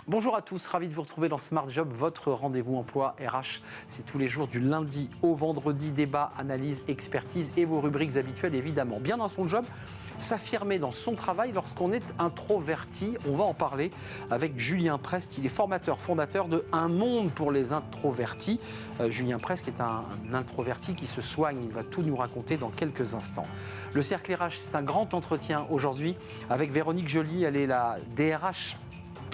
Bonjour à tous, ravi de vous retrouver dans Smart Job, votre rendez-vous emploi RH. C'est tous les jours du lundi au vendredi, débat, analyse, expertise et vos rubriques habituelles évidemment. Bien dans son job, s'affirmer dans son travail lorsqu'on est introverti. On va en parler avec Julien Prest, il est formateur, fondateur de Un Monde pour les Introvertis. Julien Prest est un introverti qui se soigne, il va tout nous raconter dans quelques instants. Le Cercle RH, c'est un grand entretien aujourd'hui avec Véronique Joly, elle est la DRH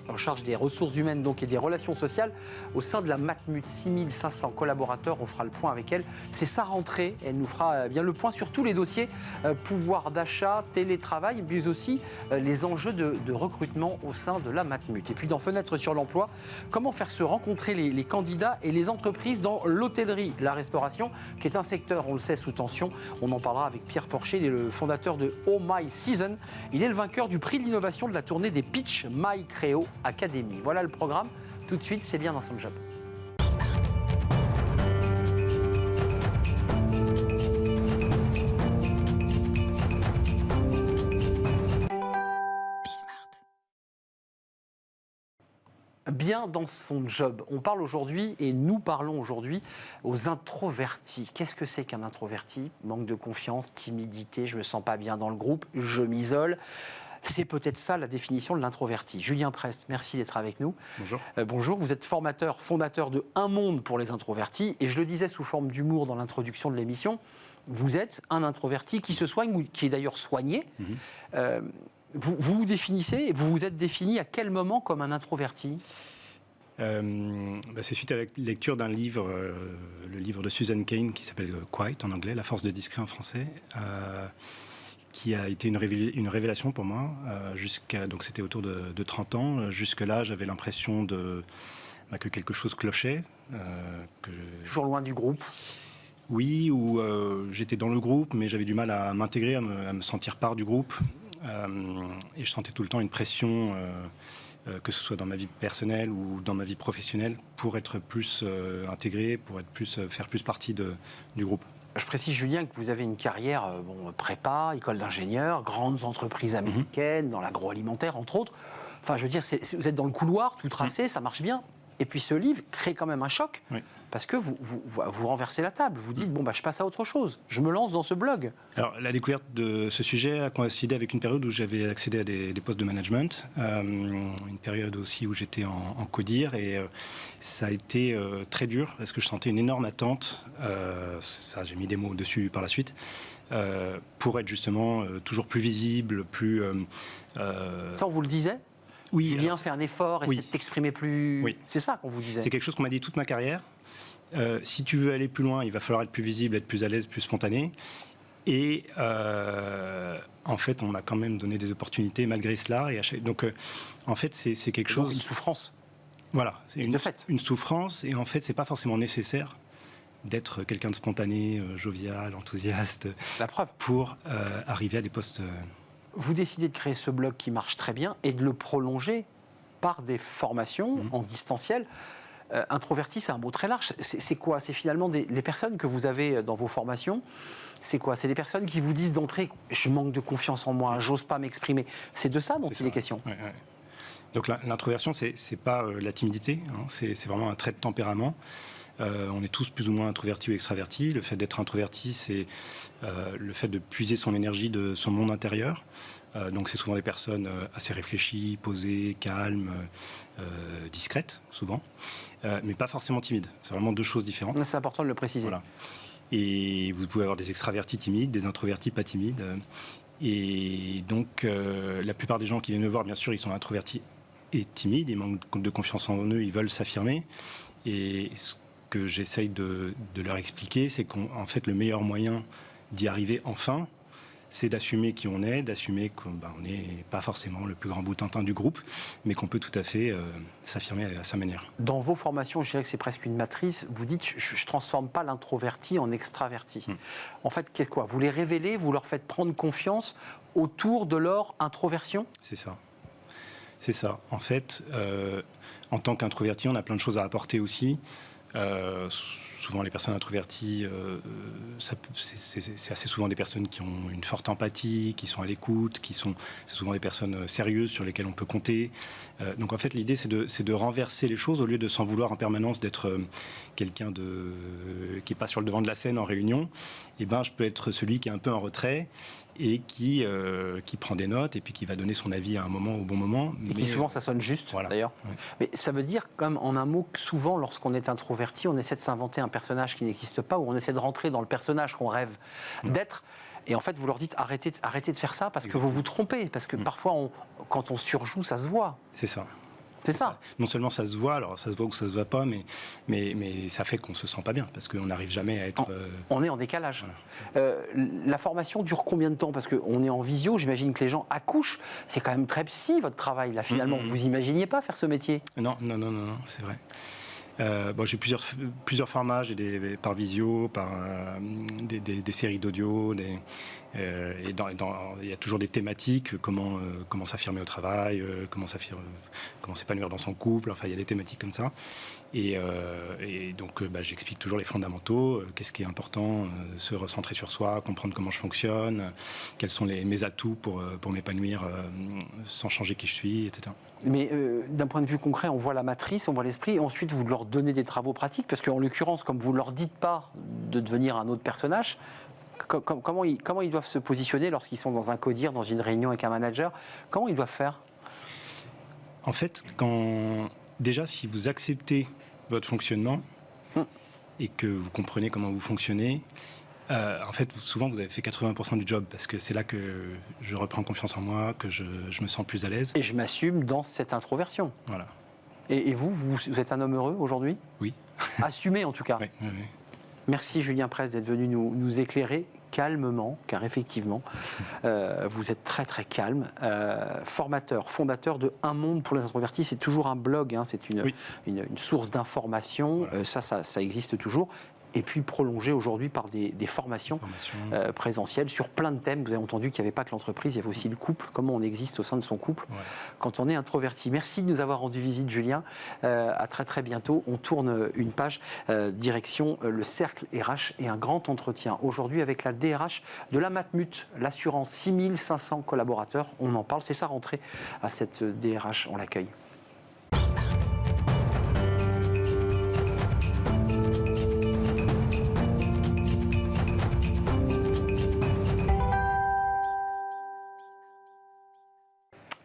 en charge des ressources humaines donc, et des relations sociales au sein de la Matmut. 6500 collaborateurs, on fera le point avec elle. C'est sa rentrée, elle nous fera bien le point sur tous les dossiers, pouvoir d'achat, télétravail, mais aussi les enjeux de recrutement au sein de la Matmut. Et puis dans Fenêtre sur l'emploi, comment faire se rencontrer les candidats et les entreprises dans l'hôtellerie, la restauration, qui est un secteur, on le sait, sous tension. On en parlera avec Pierre Porcher, il est le fondateur de Oh My Season. Il est le vainqueur du prix de l'innovation de la tournée des Pitch My Créo Academy. Voilà le programme. Tout de suite, c'est bien dans son job. Bien dans son job. On parle aujourd'hui, et nous parlons aujourd'hui, aux introvertis. Qu'est-ce que c'est qu'un introverti? Manque de confiance, timidité, je ne me sens pas bien dans le groupe, je m'isole. C'est peut-être ça la définition de l'introverti. Julien Prest, merci d'être avec nous. Bonjour. Bonjour, vous êtes formateur, fondateur de Un Monde pour les Introvertis. Et je le disais sous forme d'humour dans l'introduction de l'émission, vous êtes un introverti qui se soigne, ou qui est d'ailleurs soigné. Vous vous définissez, vous vous êtes défini à quel moment comme un introverti? C'est suite à la lecture d'un livre, le livre de Susan Cain qui s'appelle Quiet en anglais, La force de discret en français, qui a été une révélation pour moi. Donc c'était autour de 30 ans. Jusque-là, j'avais l'impression que quelque chose clochait. Toujours loin du groupe? Oui, où j'étais dans le groupe, mais j'avais du mal à m'intégrer, à me sentir part du groupe. Et je sentais tout le temps une pression, que ce soit dans ma vie personnelle ou dans ma vie professionnelle, pour être plus intégré, pour faire plus partie du groupe. Je précise, Julien, que vous avez une carrière prépa, école d'ingénieur, grandes entreprises américaines, dans l'agroalimentaire, entre autres. Enfin, je veux dire, vous êtes dans le couloir, tout tracé, ça marche bien. Et puis ce livre crée quand même un choc, parce que vous renversez la table. Vous dites, je passe à autre chose. Je me lance dans ce blog. Alors, la découverte de ce sujet a coïncidé avec une période où j'avais accédé à des postes de management. Une période aussi où j'étais en codir. Et ça a été très dur, parce que je sentais une énorme attente. J'ai mis des mots dessus par la suite. Pour être justement toujours plus visible, plus... Ça, on vous le disait? Oui, Julien, fait un effort, essaie de t'exprimer plus... Oui. C'est ça qu'on vous disait. C'est quelque chose qu'on m'a dit toute ma carrière. Si tu veux aller plus loin, il va falloir être plus visible, être plus à l'aise, plus spontané. Et en fait, on m'a quand même donné des opportunités malgré cela. Donc, en fait, c'est quelque chose... Une souffrance. Voilà, c'est une souffrance. Et en fait, c'est pas forcément nécessaire d'être quelqu'un de spontané, jovial, enthousiaste. La preuve. Pour arriver à des postes... Vous décidez de créer ce blog qui marche très bien et de le prolonger par des formations en distanciel. Introverti, c'est un mot très large. C'est quoi? C'est finalement les personnes que vous avez dans vos formations. C'est quoi? C'est des personnes qui vous disent d'entrée, je manque de confiance en moi, j'ose pas m'exprimer. C'est de ça dont il est question. Ouais. Donc l'introversion, c'est pas la timidité, c'est vraiment un trait de tempérament. On est tous plus ou moins introvertis ou extravertis. Le fait d'être introverti, c'est le fait de puiser son énergie de son monde intérieur. Donc c'est souvent des personnes assez réfléchies, posées, calmes, discrètes, souvent, mais pas forcément timides. C'est vraiment deux choses différentes. C'est important de le préciser. Voilà. Et vous pouvez avoir des extravertis timides, des introvertis pas timides. Et donc la plupart des gens qui viennent me voir, bien sûr, ils sont introvertis et timides, ils manquent de confiance en eux, ils veulent s'affirmer. Et ce que j'essaye de leur expliquer, c'est qu'en fait, le meilleur moyen d'y arriver enfin, c'est d'assumer qui on est, d'assumer qu'on n'est pas forcément le plus grand bout-tintin du groupe, mais qu'on peut tout à fait s'affirmer à sa manière. Dans vos formations, je dirais que c'est presque une matrice. Vous dites, je ne transforme pas l'introverti en extraverti. En fait, qu'est-ce quoi? Vous les révélez, vous leur faites prendre confiance autour de leur introversion? C'est ça. C'est ça. En fait, en tant qu'introverti, on a plein de choses à apporter aussi. souvent les personnes introverties, c'est assez souvent des personnes qui ont une forte empathie, qui sont à l'écoute, c'est souvent des personnes sérieuses sur lesquelles on peut compter. Donc en fait, l'idée, c'est de renverser les choses au lieu de s'en vouloir en permanence d'être quelqu'un qui n'est pas sur le devant de la scène en réunion. Eh ben, je peux être celui qui est un peu en retrait et qui prend des notes et puis qui va donner son avis à un moment, au bon moment. Et qui souvent, ça sonne juste, voilà. D'ailleurs. Ouais. Mais ça veut dire, comme en un mot, que souvent, lorsqu'on est introverti, on essaie de s'inventer un personnage qui n'existe pas, ou on essaie de rentrer dans le personnage qu'on rêve d'être. Et en fait, vous leur dites, arrêtez de faire ça, parce que vous vous trompez. Parce que parfois, quand on surjoue, ça se voit. C'est ça. C'est ça. Non seulement ça se voit, alors ça se voit ou ça se voit pas, mais ça fait qu'on se sent pas bien parce qu'on n'arrive jamais à être. On est en décalage. Voilà. La formation dure combien de temps? Parce qu'on est en visio, j'imagine que les gens accouchent. C'est quand même très psy votre travail là. Finalement, vous imaginiez pas faire ce métier? Non, c'est vrai. J'ai plusieurs formats, j'ai par visio, par des séries d'audio, et il y a toujours des thématiques, comment s'affirmer au travail, comment s'épanouir dans son couple, enfin il y a des thématiques comme ça. Et donc j'explique toujours les fondamentaux, qu'est-ce qui est important, se recentrer sur soi, comprendre comment je fonctionne, quels sont mes atouts pour m'épanouir sans changer qui je suis, etc. Mais d'un point de vue concret, on voit la matrice, on voit l'esprit, et ensuite vous leur donnez des travaux pratiques, parce qu'en l'occurrence, comme vous ne leur dites pas de devenir un autre personnage, comment ils doivent se positionner lorsqu'ils sont dans un codir, dans une réunion avec un manager? Comment ils doivent faire? En fait, déjà, si vous acceptez votre fonctionnement et que vous comprenez comment vous fonctionnez, en fait, souvent, vous avez fait 80% du job parce que c'est là que je reprends confiance en moi, que je me sens plus à l'aise. Et je m'assume dans cette introversion. Voilà. Et vous êtes un homme heureux aujourd'hui? Oui. Assumé en tout cas. Oui. Merci Julien Presse d'être venu nous éclairer calmement, car effectivement, vous êtes très très calme. Formateur, fondateur de Un Monde pour les introvertis, c'est toujours un blog, c'est une source d'information, voilà. Ça existe toujours. Et puis prolongé aujourd'hui par des formations présentielles sur plein de thèmes. Vous avez entendu qu'il n'y avait pas que l'entreprise, il y avait aussi le couple, comment on existe au sein de son couple quand on est introverti. Merci de nous avoir rendu visite, Julien. À très très bientôt. On tourne une page direction le cercle RH et un grand entretien aujourd'hui avec la DRH de la Matmut, l'assurance 6500 collaborateurs. On en parle, c'est sa rentrée à cette DRH, on l'accueille.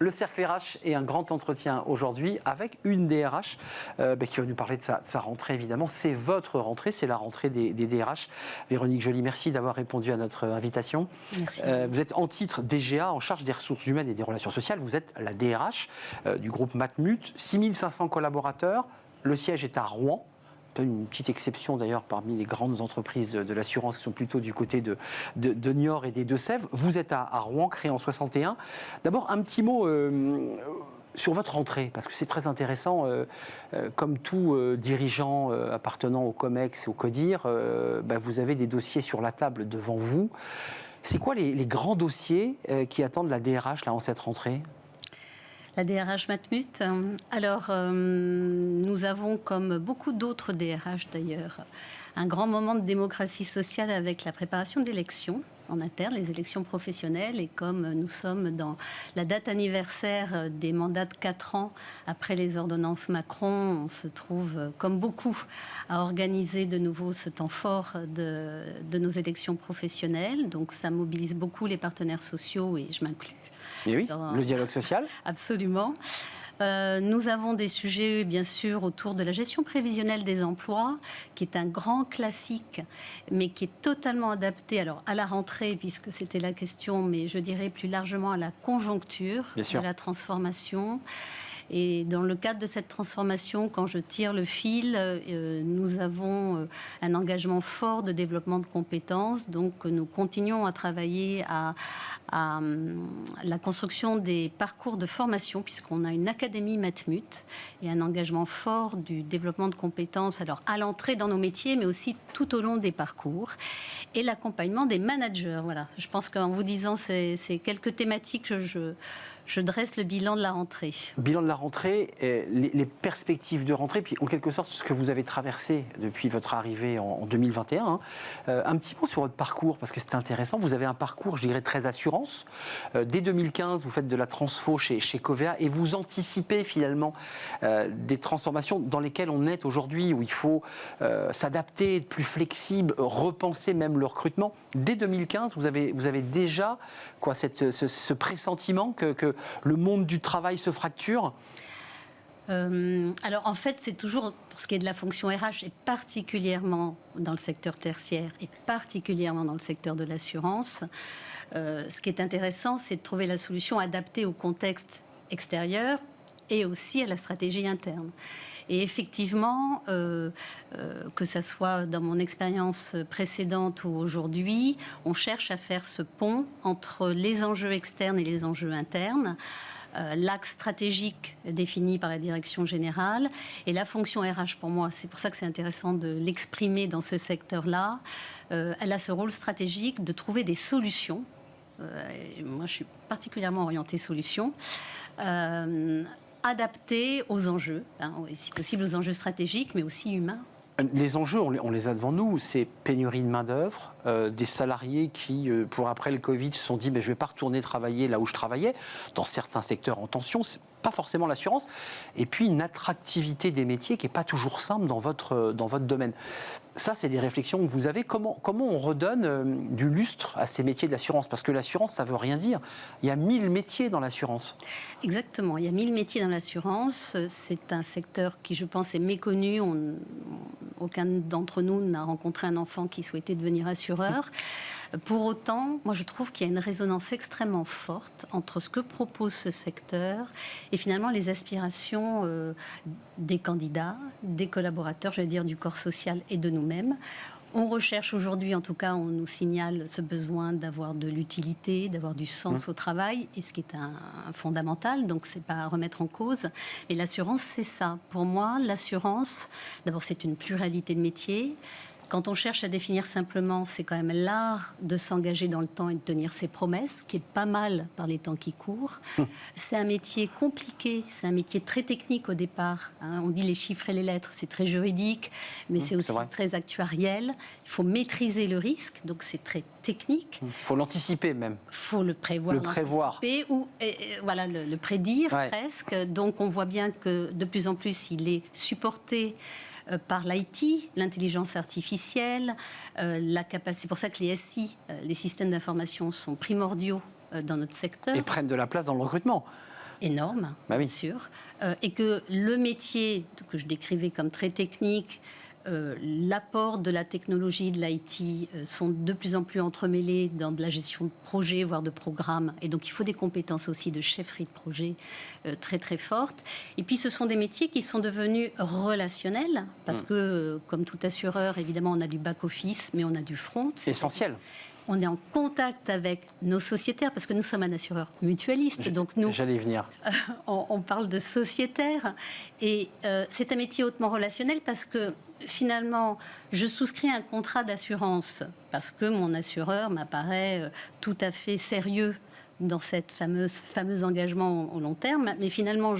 Le cercle RH est un grand entretien aujourd'hui avec une DRH qui va nous parler de sa rentrée évidemment. C'est votre rentrée, c'est la rentrée des DRH. Véronique Joly, merci d'avoir répondu à notre invitation. Merci. Vous êtes en titre DGA, en charge des ressources humaines et des relations sociales. Vous êtes la DRH du groupe Matmut, 6500 collaborateurs. Le siège est à Rouen. Une petite exception d'ailleurs parmi les grandes entreprises de l'assurance qui sont plutôt du côté de Niort et des Deux-Sèvres. Vous êtes à Rouen, créé en 61. D'abord, un petit mot sur votre rentrée, parce que c'est très intéressant. Comme tout dirigeant appartenant au COMEX et au CODIR, vous avez des dossiers sur la table devant vous. C'est quoi les grands dossiers qui attendent la DRH là, en cette rentrée ? La DRH Matmut. Alors, nous avons, comme beaucoup d'autres DRH d'ailleurs, un grand moment de démocratie sociale avec la préparation d'élections en interne, les élections professionnelles. Et comme nous sommes dans la date anniversaire des mandats de 4 ans après les ordonnances Macron, on se trouve, comme beaucoup, à organiser de nouveau ce temps fort de nos élections professionnelles. Donc, ça mobilise beaucoup les partenaires sociaux et je m'inclus. Et oui, le dialogue social. Absolument. Nous avons des sujets, bien sûr, autour de la gestion prévisionnelle des emplois, qui est un grand classique, mais qui est totalement adapté à la rentrée, puisque c'était la question, mais je dirais plus largement à la conjoncture de la transformation. Et dans le cadre de cette transformation, quand je tire le fil, nous avons un engagement fort de développement de compétences. Donc, nous continuons à travailler à la construction des parcours de formation, puisqu'on a une académie Matmut et un engagement fort du développement de compétences, alors à l'entrée dans nos métiers, mais aussi tout au long des parcours. Et l'accompagnement des managers. Voilà. Je pense qu'en vous disant ces quelques thématiques, Je dresse le bilan de la rentrée. Bilan de la rentrée, les perspectives de rentrée, puis en quelque sorte ce que vous avez traversé depuis votre arrivée en 2021. Un petit mot sur votre parcours, parce que c'est intéressant. Vous avez un parcours, je dirais, très assurance. Dès 2015, vous faites de la transfo chez Covéa et vous anticipez finalement des transformations dans lesquelles on est aujourd'hui, où il faut s'adapter, être plus flexible, repenser même le recrutement. Dès 2015, vous avez déjà quoi, ce pressentiment que le monde du travail se fracture? Alors en fait, c'est toujours, pour ce qui est de la fonction RH, et particulièrement dans le secteur tertiaire, et particulièrement dans le secteur de l'assurance, ce qui est intéressant, c'est de trouver la solution adaptée au contexte extérieur et aussi à la stratégie interne. Et effectivement, que ça soit dans mon expérience précédente ou aujourd'hui, on cherche à faire ce pont entre les enjeux externes et les enjeux internes. L'axe stratégique défini par la direction générale et la fonction RH pour moi, c'est pour ça que c'est intéressant de l'exprimer dans ce secteur-là. Elle a ce rôle stratégique de trouver des solutions. Moi, je suis particulièrement orientée solutions. Adaptées aux enjeux, et si possible aux enjeux stratégiques, mais aussi humains. Les enjeux, on les a devant nous, c'est pénurie de main-d'œuvre, des salariés qui, pour après le Covid, se sont dit mais je ne vais pas retourner travailler là où je travaillais, dans certains secteurs en tension, c'est pas forcément l'assurance, et puis une attractivité des métiers qui n'est pas toujours simple dans votre domaine. Ça, c'est des réflexions que vous avez. Comment on redonne du lustre à ces métiers de l'assurance? Parce que l'assurance, ça ne veut rien dire. Il y a 1000 métiers dans l'assurance. Exactement, il y a 1000 métiers dans l'assurance. C'est un secteur qui, je pense, est méconnu. Aucun d'entre nous n'a rencontré un enfant qui souhaitait devenir assureur. Pour autant, moi, je trouve qu'il y a une résonance extrêmement forte entre ce que propose ce secteur et finalement les aspirations des candidats, des collaborateurs, j'allais dire du corps social et de nous-mêmes. On recherche aujourd'hui, en tout cas, on nous signale ce besoin d'avoir de l'utilité, d'avoir du sens au travail, et ce qui est un fondamental, donc c'est pas à remettre en cause. Et l'assurance, c'est ça. Pour moi, l'assurance, d'abord, c'est une pluralité de métiers. Quand on cherche à définir simplement, c'est quand même l'art de s'engager dans le temps et de tenir ses promesses, qui est pas mal par les temps qui courent. C'est un métier compliqué, c'est un métier très technique au départ. On dit les chiffres et les lettres, c'est très juridique, mais c'est aussi très actuariel. Il faut maîtriser le risque, donc c'est très technique. Il faut l'anticiper même. Il faut le prévoir. Ou voilà, le prédire presque. Donc on voit bien que de plus en plus, il est supporté par l'IT, l'intelligence artificielle, la capacité. C'est pour ça que les SI, les systèmes d'information, sont primordiaux dans notre secteur. Et prennent de la place dans le recrutement. Énorme, bien sûr. Et que le métier que je décrivais comme très technique, l'apport de la technologie, de l'IT sont de plus en plus entremêlés dans de la gestion de projets, voire de programmes. Et donc, il faut des compétences aussi de chefferie de projet très, très fortes. Et puis, ce sont des métiers qui sont devenus relationnels parce que, comme tout assureur, évidemment, on a du back-office, mais on a du front. C'est essentiel. On est en contact avec nos sociétaires, parce que nous sommes un assureur mutualiste. Donc nous, j'allais venir. On parle de sociétaire. Et c'est un métier hautement relationnel parce que finalement, je souscris un contrat d'assurance parce que mon assureur m'apparaît tout à fait sérieux dans cette fameux engagement au long terme. Mais finalement,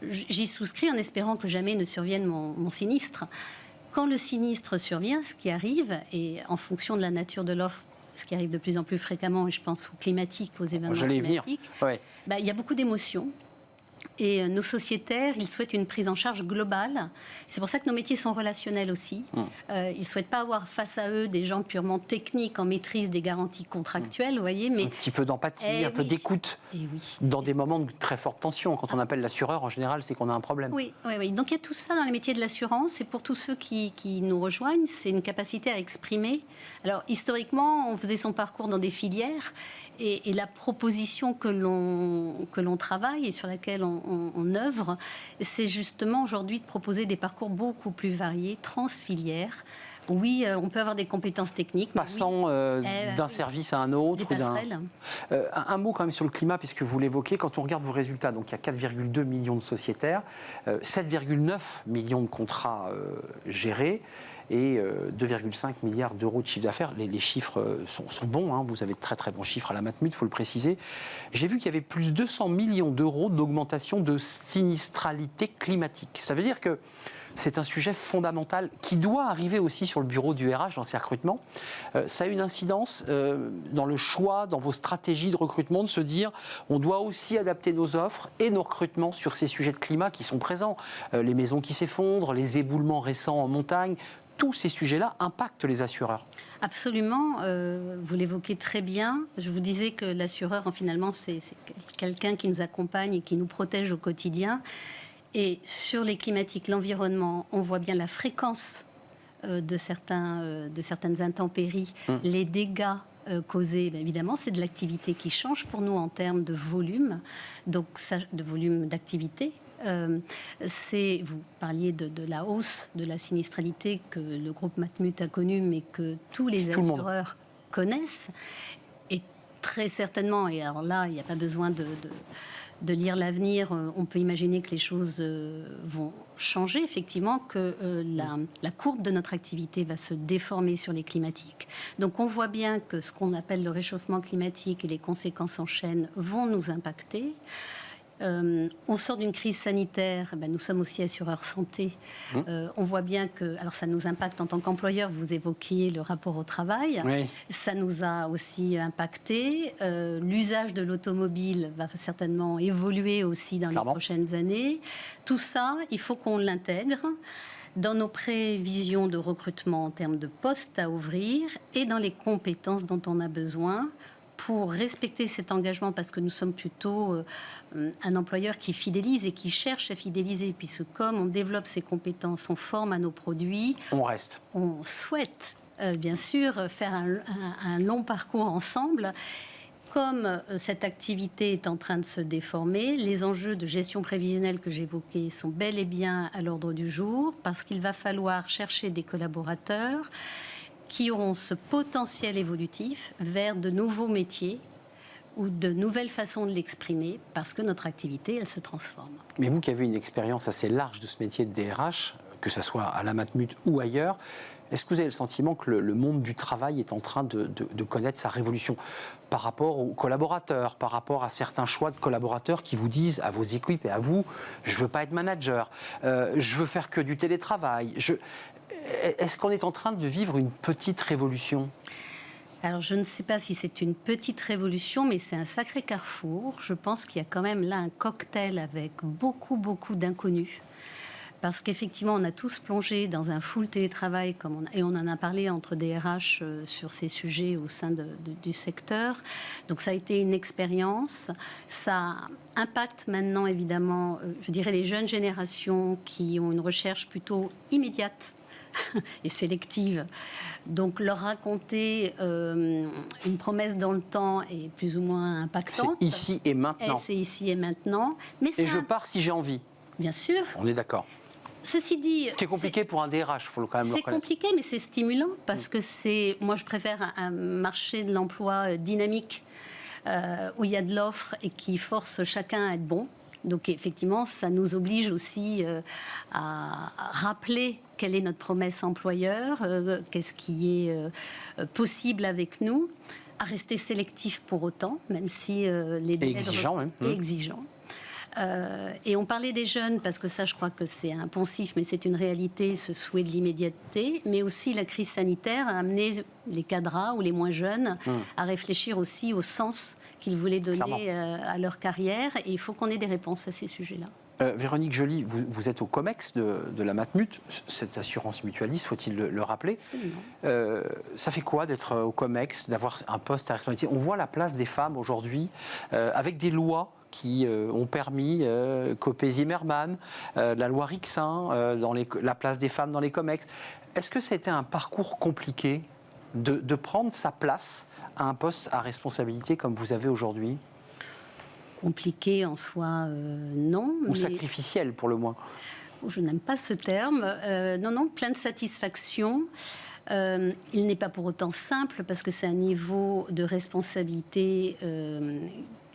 j'y souscris en espérant que jamais ne survienne mon sinistre. Quand le sinistre survient, ce qui arrive, et en fonction de la nature de l'offre, ce qui arrive de plus en plus fréquemment, et je pense aux climatiques, aux événements climatiques, il y a beaucoup d'émotions. Et nos sociétaires, ils souhaitent une prise en charge globale. C'est pour ça que nos métiers sont relationnels aussi. Ils ne souhaitent pas avoir face à eux des gens purement techniques en maîtrise des garanties contractuelles, vous voyez. Mais... Un petit peu d'empathie, un peu d'écoute. Dans des moments de très forte tension. Quand on appelle l'assureur, en général, c'est qu'on a un problème. Oui. Donc il y a tout ça dans les métiers de l'assurance. Et pour tous ceux qui nous rejoignent, c'est une capacité à exprimer. Alors, historiquement, on faisait son parcours dans des filières. Et la proposition que l'on travaille et sur laquelle on œuvre, c'est justement aujourd'hui de proposer des parcours beaucoup plus variés, transfilières, Oui, on peut avoir des compétences techniques. Passant d'un service à un autre. Des passerelles. Un mot quand même sur le climat, puisque vous l'évoquez, quand on regarde vos résultats, donc il y a 4,2 millions de sociétaires, 7,9 millions de contrats gérés et 2,5 milliards d'euros de chiffre d'affaires. Les chiffres sont bons, hein. Vous avez de très très bons chiffres à la Matmut, il faut le préciser. J'ai vu qu'il y avait plus de 200 millions d'euros d'augmentation de sinistralité climatique. Ça veut dire que c'est un sujet fondamental qui doit arriver aussi sur le bureau du RH dans ses recrutements. Ça a une incidence dans le choix, dans vos stratégies de recrutement, de se dire on doit aussi adapter nos offres et nos recrutements sur ces sujets de climat qui sont présents. Les maisons qui s'effondrent, les éboulements récents en montagne, tous ces sujets-là impactent les assureurs. Absolument, vous l'évoquez très bien. Je vous disais que l'assureur, finalement, c'est quelqu'un qui nous accompagne et qui nous protège au quotidien. Et sur les climatiques, l'environnement, on voit bien la fréquence de certaines intempéries, les dégâts causés. Bien évidemment, c'est de l'activité qui change pour nous en termes de volume, donc de volume d'activité. Vous parliez de la hausse de la sinistralité que le groupe Matmut a connue, mais que tous les assureurs connaissent. Et très certainement, et alors là, il n'y a pas besoin de lire l'avenir, on peut imaginer que les choses vont changer, effectivement, que la courbe de notre activité va se déformer sur les climatiques. Donc on voit bien que ce qu'on appelle le réchauffement climatique et les conséquences en chaîne vont nous impacter. On sort d'une crise sanitaire, nous sommes aussi assureurs santé. On voit bien que, alors ça nous impacte en tant qu'employeur, vous évoquiez le rapport au travail, oui. Ça nous a aussi impacté. L'usage de l'automobile va certainement évoluer aussi dans les prochaines années. Tout ça, il faut qu'on l'intègre dans nos prévisions de recrutement en termes de postes à ouvrir et dans les compétences dont on a besoin pour respecter cet engagement, parce que nous sommes plutôt un employeur qui fidélise et qui cherche à fidéliser, puisque comme on développe ses compétences, on forme à nos produits, on reste. On souhaite bien sûr faire un long parcours ensemble. Comme cette activité est en train de se déformer, les enjeux de gestion prévisionnelle que j'évoquais sont bel et bien à l'ordre du jour, parce qu'il va falloir chercher des collaborateurs qui auront ce potentiel évolutif vers de nouveaux métiers ou de nouvelles façons de l'exprimer, parce que notre activité, elle se transforme. Mais vous qui avez une expérience assez large de ce métier de DRH, que ce soit à la Matmut ou ailleurs, est-ce que vous avez le sentiment que le monde du travail est en train de connaître sa révolution par rapport aux collaborateurs, par rapport à certains choix de collaborateurs qui vous disent à vos équipes et à vous, je ne veux pas être manager, je veux faire que du télétravail. Est-ce qu'on est en train de vivre une petite révolution ? Alors, je ne sais pas si c'est une petite révolution, mais c'est un sacré carrefour. Je pense qu'il y a quand même là un cocktail avec beaucoup, beaucoup d'inconnus. Parce qu'effectivement, on a tous plongé dans un full télétravail, et on en a parlé entre DRH sur ces sujets au sein du secteur. Donc ça a été une expérience. Ça impacte maintenant, évidemment, je dirais, les jeunes générations qui ont une recherche plutôt immédiate et sélective. Donc leur raconter une promesse dans le temps est plus ou moins impactante. C'est ici et maintenant. C'est ici et maintenant. Mais et je pars si j'ai envie. Bien sûr. On est d'accord. Ceci dit, ce qui est compliqué pour un DRH, il faut quand même le reconnaître. C'est compliqué, mais c'est stimulant, parce que moi je préfère un marché de l'emploi dynamique, où il y a de l'offre et qui force chacun à être bon. Donc effectivement, ça nous oblige aussi à rappeler quelle est notre promesse employeur, qu'est-ce qui est possible avec nous, à rester sélectif pour autant, même si les délais exigeant, même. Exigeant. Et on parlait des jeunes, parce que ça, je crois que c'est un poncif, mais c'est une réalité, ce souhait de l'immédiateté. Mais aussi, la crise sanitaire a amené les cadras ou les moins jeunes à réfléchir aussi au sens qu'ils voulaient donner à leur carrière. Et il faut qu'on ait des réponses à ces sujets-là. Véronique Joly, vous êtes au COMEX de la Matmut, cette assurance mutualiste, faut-il le rappeler. Ça fait quoi d'être au COMEX, d'avoir un poste à responsabilité ? On voit la place des femmes aujourd'hui, avec des lois qui ont permis, Copé-Zimmermann, la loi Rixain, la place des femmes dans les COMEX. Est-ce que ça a été un parcours compliqué de prendre sa place à un poste à responsabilité comme vous avez aujourd'hui ? Compliqué en soi, non. Ou sacrificiel, pour le moins. Je n'aime pas ce terme. Non, plein de satisfaction. Il n'est pas pour autant simple parce que c'est un niveau de responsabilité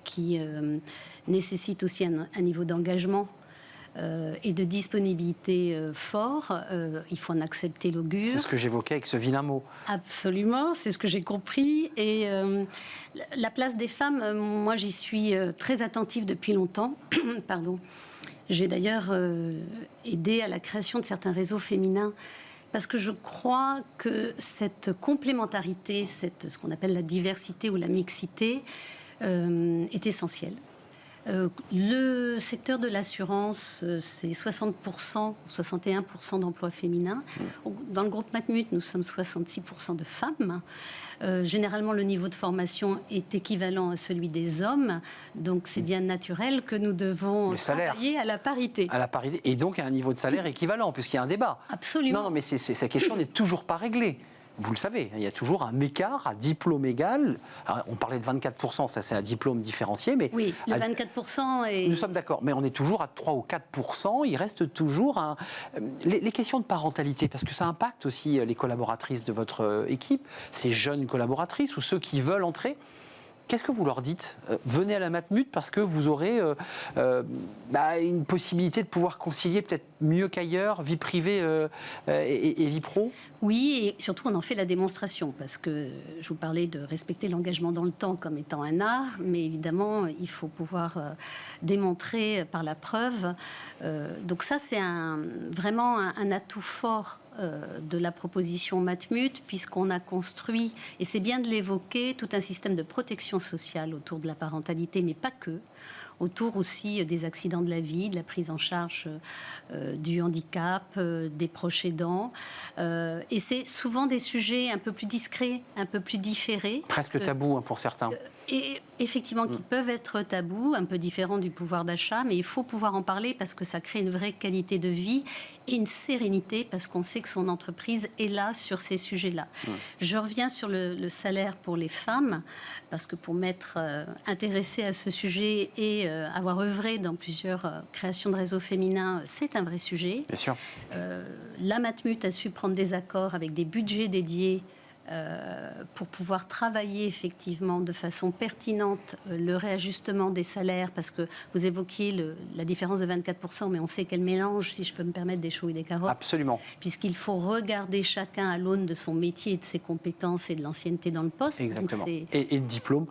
qui nécessite aussi un niveau d'engagement et de disponibilité fort. Il faut en accepter l'augure. C'est ce que j'évoquais avec ce vilain mot. Absolument, c'est ce que j'ai compris. Et la place des femmes, moi j'y suis très attentive depuis longtemps. Pardon. J'ai d'ailleurs aidé à la création de certains réseaux féminins parce que je crois que cette complémentarité, ce qu'on appelle la diversité ou la mixité, est essentielle. Le secteur de l'assurance, c'est 60%, 61% d'emplois féminins. Dans le groupe Matmut, nous sommes 66% de femmes. Généralement, le niveau de formation est équivalent à celui des hommes. Donc, c'est bien naturel que nous devons travailler à la parité. À la parité, et donc à un niveau de salaire équivalent, puisqu'il y a un débat. Absolument. Non, mais cette question n'est toujours pas réglée. Vous le savez, il y a toujours un écart à diplôme égal. Alors, on parlait de 24%, ça c'est un diplôme différencié, mais... Oui, le 24% est... Nous sommes d'accord, mais on est toujours à 3 ou 4%. Il reste toujours les questions de parentalité, parce que ça impacte aussi les collaboratrices de votre équipe, ces jeunes collaboratrices ou ceux qui veulent entrer. Qu'est-ce que vous leur dites ? Venez à la Matmut parce que vous aurez une possibilité de pouvoir concilier peut-être mieux qu'ailleurs, vie privée et vie pro ? Oui, et surtout on en fait la démonstration parce que je vous parlais de respecter l'engagement dans le temps comme étant un art, mais évidemment il faut pouvoir démontrer par la preuve. Donc ça c'est vraiment un atout fort de la proposition Matmut, puisqu'on a construit, et c'est bien de l'évoquer, tout un système de protection sociale autour de la parentalité, mais pas que, autour aussi des accidents de la vie, de la prise en charge du handicap, des proches aidants. Et c'est souvent des sujets un peu plus discrets, un peu plus différés. Presque tabou pour certains. Et effectivement, qui peuvent être tabous, un peu différents du pouvoir d'achat, mais il faut pouvoir en parler parce que ça crée une vraie qualité de vie et une sérénité parce qu'on sait que son entreprise est là sur ces sujets-là. Je reviens sur le salaire pour les femmes parce que pour m'être intéressée à ce sujet et avoir œuvré dans plusieurs créations de réseaux féminins, c'est un vrai sujet. Bien sûr. La Matmut a su prendre des accords avec des budgets dédiés pour pouvoir travailler effectivement de façon pertinente le réajustement des salaires, parce que vous évoquiez la différence de 24%, mais on sait qu'elle mélange, si je peux me permettre, des choux et des carottes. Absolument. Puisqu'il faut regarder chacun à l'aune de son métier, de ses compétences et de l'ancienneté dans le poste. Exactement. Et de diplôme.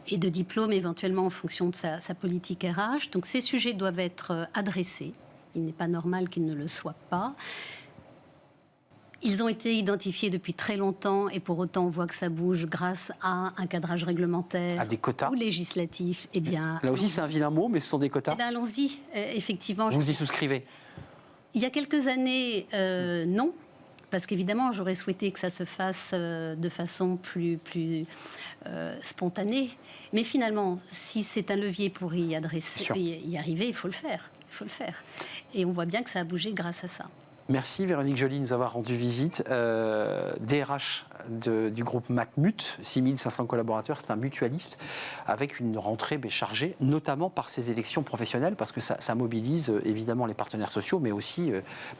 Et de diplôme éventuellement en fonction de sa politique RH. Donc ces sujets doivent être adressés. Il n'est pas normal qu'ils ne le soient pas. Ils ont été identifiés depuis très longtemps et pour autant on voit que ça bouge grâce à un cadrage réglementaire à des quotas. Ou législatif. Eh bien, là aussi c'est un vilain mot, mais ce sont des quotas. Eh bien, allons-y, effectivement. Vous y souscrivez ? Il y a quelques années, non. Parce qu'évidemment, j'aurais souhaité que ça se fasse de façon plus spontanée. Mais finalement, si c'est un levier pour y arriver, il faut le faire. Il faut le faire. Et on voit bien que ça a bougé grâce à ça. Merci Véronique Joly de nous avoir rendu visite. DRH du groupe Matmut, 6500 collaborateurs, c'est un mutualiste avec une rentrée chargée, notamment par ces élections professionnelles, parce que ça mobilise évidemment les partenaires sociaux, mais aussi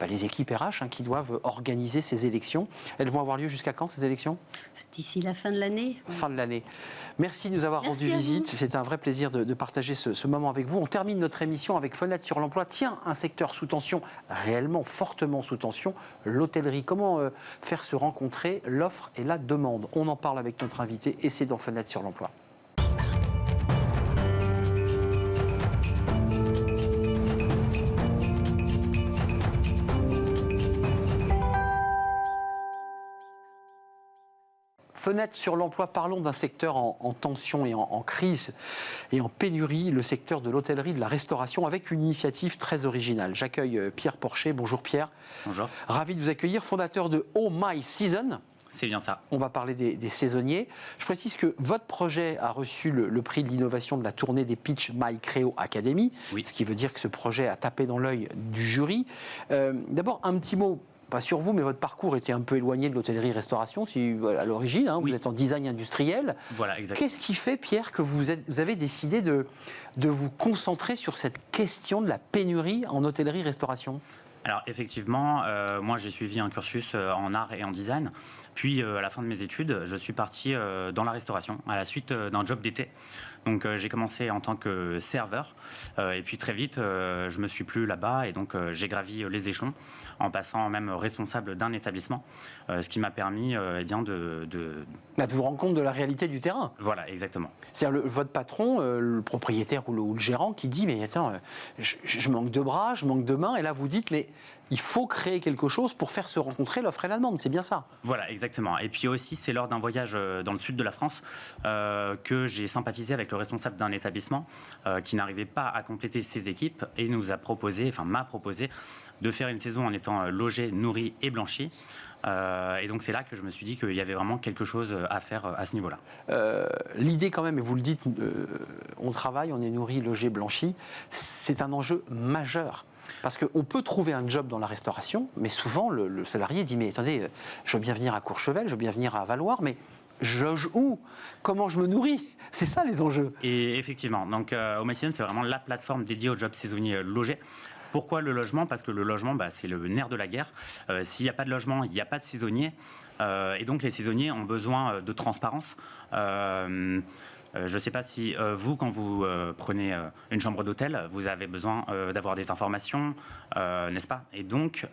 les équipes RH qui doivent organiser ces élections. Elles vont avoir lieu jusqu'à quand, ces élections ? D'ici la fin de l'année. Fin de l'année. Merci de nous avoir rendu visite. C'est un vrai plaisir de partager ce moment avec vous. On termine notre émission avec Fenêtre sur l'emploi. Tiens, un secteur sous tension, réellement fortement sous tension, l'hôtellerie. Comment faire se rencontrer l'offre et la demande ? On en parle avec notre invité et c'est dans Fenêtre sur l'emploi. Fenêtre sur l'emploi, parlons d'un secteur en tension et en crise et en pénurie, le secteur de l'hôtellerie, de la restauration, avec une initiative très originale. J'accueille Pierre Porcher. Bonjour Pierre. Bonjour. Ravi de vous accueillir, fondateur de Oh My Season. C'est bien ça. On va parler des saisonniers. Je précise que votre projet a reçu le prix de l'innovation de la tournée des Pitch My Creo Academy, ce qui veut dire que ce projet a tapé dans l'œil du jury. D'abord, un petit mot. Pas sur vous, mais votre parcours était un peu éloigné de l'hôtellerie-restauration à l'origine. Vous êtes en design industriel. Voilà, exactement. Qu'est-ce qui fait, Pierre, que vous avez décidé de vous concentrer sur cette question de la pénurie en hôtellerie-restauration ? Alors effectivement, moi j'ai suivi un cursus en art et en design. Puis à la fin de mes études, je suis parti dans la restauration à la suite d'un job d'été. Donc j'ai commencé en tant que serveur et puis très vite je me suis plu là-bas et donc j'ai gravi les échelons en passant même responsable d'un établissement, ce qui m'a permis de vous rendre compte de la réalité du terrain. Voilà, exactement. C'est-à-dire votre patron, le propriétaire ou le gérant qui dit mais attends, je manque de bras, je manque de mains, et là vous dites mais il faut créer quelque chose pour faire se rencontrer l'offre et la demande, c'est bien ça? Voilà, exactement. Et puis aussi, c'est lors d'un voyage dans le sud de la France que j'ai sympathisé avec le responsable d'un établissement qui n'arrivait pas à compléter ses équipes et m'a proposé de faire une saison en étant logé, nourri et blanchi. Et donc c'est là que je me suis dit qu'il y avait vraiment quelque chose à faire à ce niveau-là. L'idée quand même, et vous le dites, on travaille, on est nourri, logé, blanchi, c'est un enjeu majeur. Parce qu'on peut trouver un job dans la restauration, mais souvent le salarié dit mais attendez, je veux bien venir à Courchevel, je veux bien venir à Valloire, mais je loge où? Comment je me nourris? C'est ça les enjeux. Et effectivement, donc Home My Season, c'est vraiment la plateforme dédiée aux jobs saisonniers logés. Pourquoi le logement? Parce que le logement, c'est le nerf de la guerre. S'il n'y a pas de logement, il n'y a pas de saisonniers. Et donc les saisonniers ont besoin de transparence. Je ne sais pas si vous, quand vous prenez une chambre d'hôtel, vous avez besoin d'avoir des informations, n'est-ce pas? Et donc,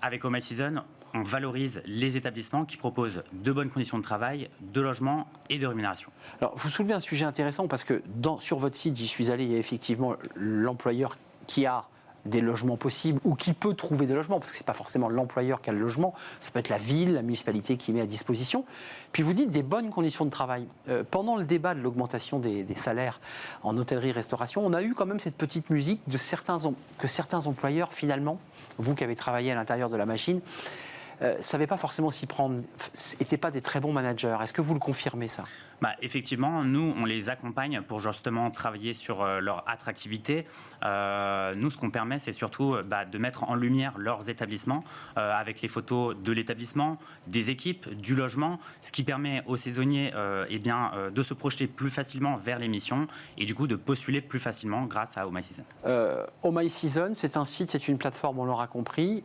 avec Home My Season, on valorise les établissements qui proposent de bonnes conditions de travail, de logement et de rémunération. Alors, vous soulevez un sujet intéressant parce que sur votre site, j'y suis allé, il y a effectivement l'employeur qui a des logements possibles ou qui peut trouver des logements, parce que ce n'est pas forcément l'employeur qui a le logement, ça peut être la ville, la municipalité qui met à disposition. Puis vous dites des bonnes conditions de travail. Pendant le débat de l'augmentation des salaires en hôtellerie-restauration, on a eu quand même cette petite musique que certains employeurs, finalement, vous qui avez travaillé à l'intérieur de la machine, ne savaient pas forcément s'y prendre, n'étaient pas des très bons managers. Est-ce que vous le confirmez, ça? Effectivement, nous, on les accompagne pour justement travailler sur leur attractivité. Nous, ce qu'on permet, c'est surtout de mettre en lumière leurs établissements avec les photos de l'établissement, des équipes, du logement, ce qui permet aux saisonniers de se projeter plus facilement vers les missions et du coup de postuler plus facilement grâce à Home My Season. Home My Season, c'est un site, c'est une plateforme, on l'aura compris.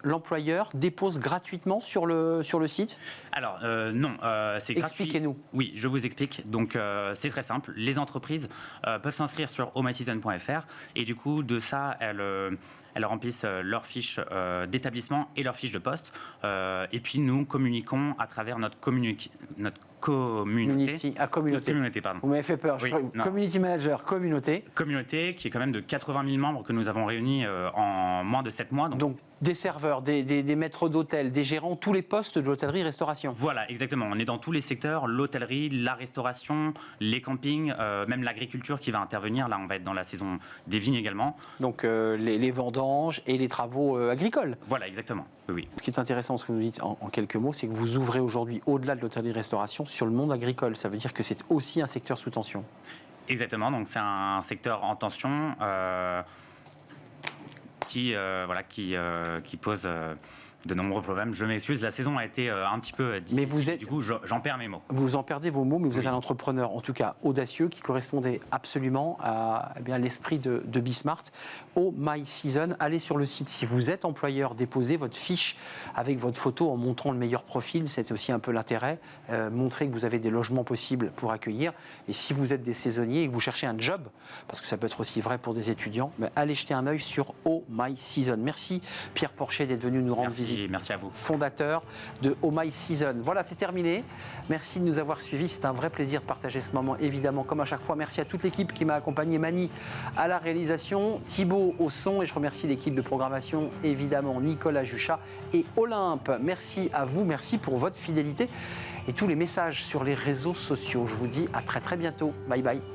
L'employeur dépose gratuitement sur le site? Alors, non, c'est gratuit. Expliquez-nous. Oui, je vous explique. Donc, c'est très simple. Les entreprises peuvent s'inscrire sur homemyseason.fr et du coup, de ça, elles remplissent leur fiche d'établissement et leur fiche de poste. Et puis, nous communiquons à travers notre communauté. Communauté. Pardon. Vous m'avez fait peur. Oui, Community manager, communauté. Communauté qui est quand même de 80 000 membres que nous avons réunis en moins de 7 mois. Donc des serveurs, des maîtres d'hôtel, des gérants, tous les postes de l'hôtellerie-restauration. Voilà, exactement. On est dans tous les secteurs, l'hôtellerie, la restauration, les campings, même l'agriculture qui va intervenir. Là, on va être dans la saison des vignes également. Donc les vendanges et les travaux agricoles. Voilà, exactement. Oui. Ce qui est intéressant, ce que vous dites en quelques mots, c'est que vous ouvrez aujourd'hui, au-delà de l'hôtellerie-restauration, sur le monde agricole. Ça veut dire que c'est aussi un secteur sous tension. Exactement. Donc c'est un secteur en tension. Qui pose de nombreux problèmes. Je m'excuse, la saison a été un petit peu difficile. Mais du coup, j'en perds mes mots. Vous en perdez vos mots, mais vous êtes un entrepreneur, en tout cas audacieux, qui correspondait absolument à l'esprit de Bismart. Home My Season, allez sur le site. Si vous êtes employeur, déposez votre fiche avec votre photo en montrant le meilleur profil. C'est aussi un peu l'intérêt. Montrer que vous avez des logements possibles pour accueillir. Et si vous êtes des saisonniers et que vous cherchez un job, parce que ça peut être aussi vrai pour des étudiants, allez jeter un œil sur Home My Season. Merci Pierre Porcher d'être venu nous rendre visite. Merci à vous. Fondateur de Home My Season. Voilà, c'est terminé. Merci de nous avoir suivis. C'est un vrai plaisir de partager ce moment, évidemment, comme à chaque fois. Merci à toute l'équipe qui m'a accompagné. Mani à la réalisation, Thibaut au son, et je remercie l'équipe de programmation, évidemment, Nicolas Juchat et Olympe. Merci à vous, merci pour votre fidélité et tous les messages sur les réseaux sociaux. Je vous dis à très très bientôt. Bye bye.